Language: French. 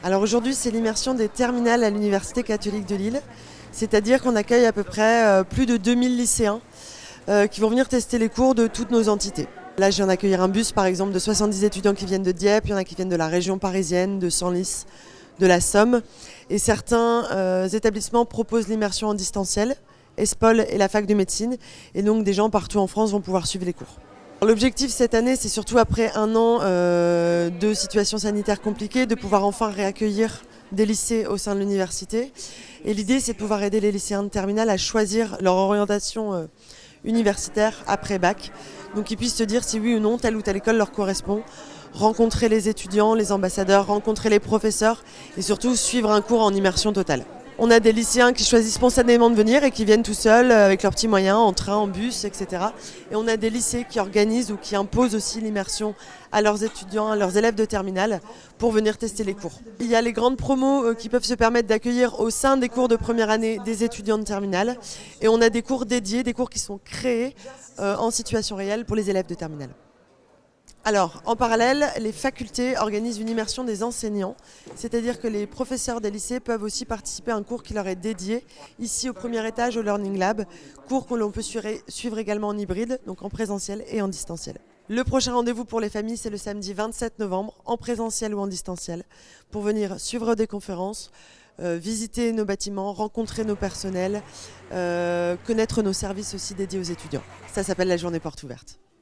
Alors aujourd'hui, c'est l'immersion des terminales à l'Université catholique de Lille. C'est-à-dire qu'on accueille à peu près plus de 2000 lycéens qui vont venir tester les cours de toutes nos entités. Là, je viens d'accueillir un bus, par exemple, de 70 étudiants qui viennent de Dieppe, il y en a qui viennent de la région parisienne, de Senlis, de la Somme. Et certains établissements proposent l'immersion en distanciel, ESPOL et la fac de médecine. Et donc, des gens partout en France vont pouvoir suivre les cours. L'objectif cette année, c'est surtout après un an de situation sanitaire compliquée, de pouvoir enfin réaccueillir des lycées au sein de l'université. Et l'idée, c'est de pouvoir aider les lycéens de terminale à choisir leur orientation universitaire après bac. Donc qu'ils puissent se dire si oui ou telle école leur correspond, rencontrer les étudiants, les ambassadeurs, rencontrer les professeurs et surtout suivre un cours en immersion totale. On a des lycéens qui choisissent spontanément de venir et qui viennent tout seuls avec leurs petits moyens, en train, en bus, etc. Et on a des lycées qui organisent ou qui imposent aussi l'immersion à leurs étudiants, à leurs élèves de terminale pour venir tester les cours. Il y a les grandes promos qui peuvent se permettre d'accueillir au sein des cours de première année des étudiants de terminale. Et on a des cours dédiés, des cours qui sont créés en situation réelle pour les élèves de terminale. Alors, en parallèle, les facultés organisent une immersion des enseignants, c'est-à-dire que les professeurs des lycées peuvent aussi participer à un cours qui leur est dédié, ici au premier étage au Learning Lab, cours que l'on peut suivre également en hybride, donc en présentiel et en distanciel. Le prochain rendez-vous pour les familles, c'est le samedi 27 novembre, en présentiel ou en distanciel, pour venir suivre des conférences, visiter nos bâtiments, rencontrer nos personnels, connaître nos services aussi dédiés aux étudiants. Ça s'appelle la journée porte ouverte.